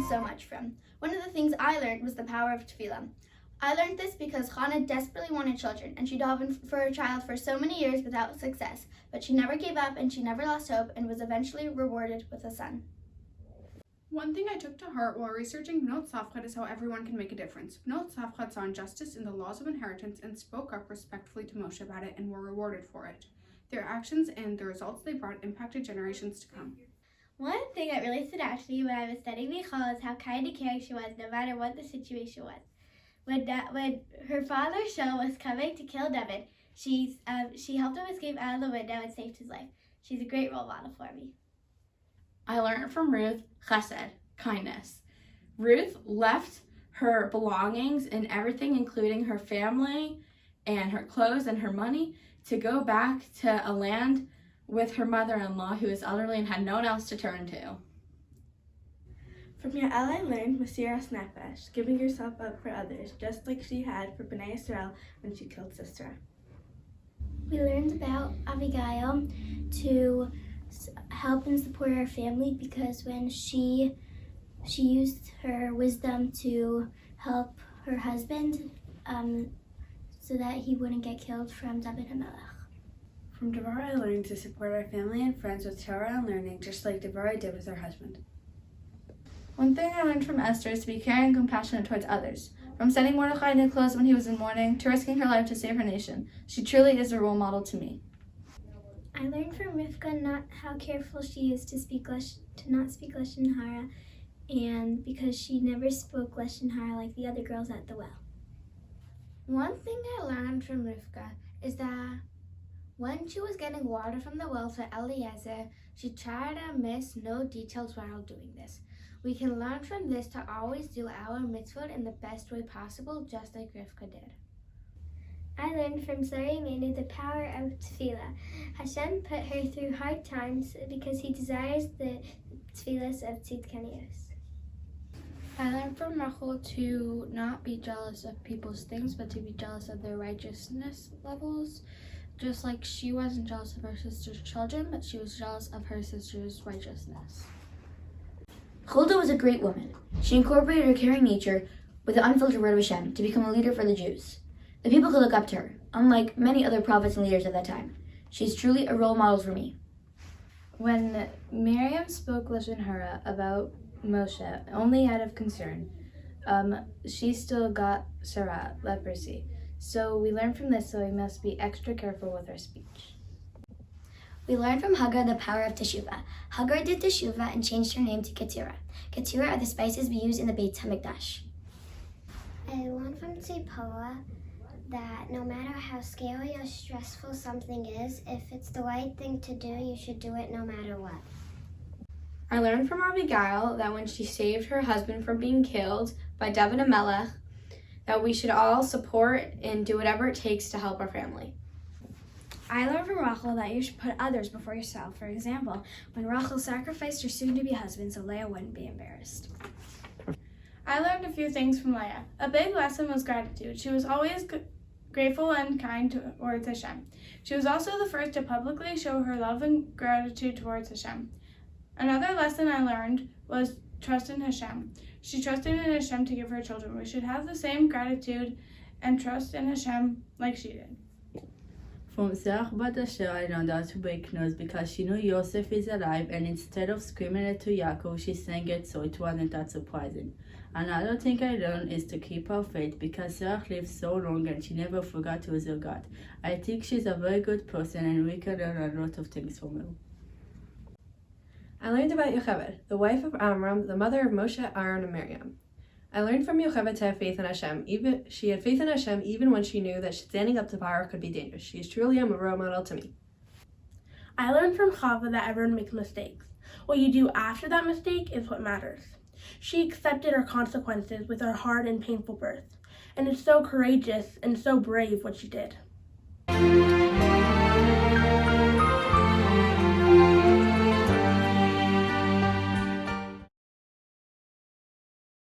so much from. One of the things I learned was the power of tefillah. I learned this because Hannah desperately wanted children, and she davened for a child for so many years without success, but she never gave up and she never lost hope and was eventually rewarded with a son. One thing I took to heart while researching Bnot Safed is how everyone can make a difference. Bnot Safed saw injustice in the laws of inheritance and spoke up respectfully to Moshe about it and were rewarded for it. Their actions and the results they brought impacted generations to come. One thing that really stood out to me when I was studying MHA is how kind and caring she was no matter what the situation was. When her father Shaul was coming to kill David, she helped him escape out of the window and saved his life. She's a great role model for me. I learned from Ruth chesed, kindness. Ruth left her belongings and everything, including her family and her clothes and her money, to go back to a land with her mother-in-law who was elderly and had no one else to turn to. From Yael I learned Mesiras Nefesh, giving yourself up for others, just like she had for Bnei Israel when she killed Sisera. We learned about Abigail to help and support her family because when she used her wisdom to help her husband so that he wouldn't get killed from David HaMelech. From Deborah I learned to support our family and friends with Torah and learning, just like Deborah did with her husband. One thing I learned from Esther is to be caring and compassionate towards others. From sending Mordecai new clothes when he was in mourning to risking her life to save her nation, she truly is a role model to me. I learned from Rivka not how careful she is to not speak Lashon Hara, and because she never spoke Lashon Hara like the other girls at the well. One thing I learned from Rivka is that when she was getting water from the well for Eliezer, she tried to miss no details while doing this. We can learn from this to always do our mitzvot in the best way possible, just like Rivka did. I learned from Sari Menu the power of tefillah. Hashem put her through hard times because he desires the tefillahs of tzidkanios. I learned from Rachel to not be jealous of people's things, but to be jealous of their righteousness levels. Just like she wasn't jealous of her sister's children, but she was jealous of her sister's righteousness. Huldah was a great woman. She incorporated her caring nature with the unfiltered word of Hashem to become a leader for the Jews. The people could look up to her, unlike many other prophets and leaders at that time. She's truly a role model for me. When Miriam spoke Lashon Hara about Moshe, only out of concern, she still got Sarah, leprosy. So we learned from this, so we must be extra careful with our speech. We learned from Hagar the power of teshuvah. Hagar did teshuvah and changed her name to Keturah. Keturah are the spices we use in the Beit HaMikdash. I learned from Tzipora that no matter how scary or stressful something is, if it's the right thing to do, you should do it no matter what. I learned from Abigail that when she saved her husband from being killed by David HaMelech, that we should all support and do whatever it takes to help our family. I learned from Rachel that you should put others before yourself. For example, when Rachel sacrificed her soon-to-be husband so Leah wouldn't be embarrassed. I learned a few things from Leah. A big lesson was gratitude. She was always grateful and kind towards Hashem. She was also the first to publicly show her love and gratitude towards Hashem. Another lesson I learned was trust in Hashem. She trusted in Hashem to give her children. We should have the same gratitude and trust in Hashem like she did. From Zerach Bat Asher, I learned how to break news because she knew Yosef is alive, and instead of screaming it to Yaakov, she sang it, so it wasn't that surprising. Another thing I learned is to keep her faith because Zerach lived so long and she never forgot who was her God. I think she's a very good person and we can learn a lot of things from her. I learned about Yocheved, the wife of Amram, the mother of Moshe, Aaron, and Miriam. I learned from Yocheved to have faith in Hashem. She had faith in Hashem even when she knew that standing up to power could be dangerous. She is truly a role model to me. I learned from Chava that everyone makes mistakes. What you do after that mistake is what matters. She accepted her consequences with her hard and painful birth, and it's so courageous and so brave what she did.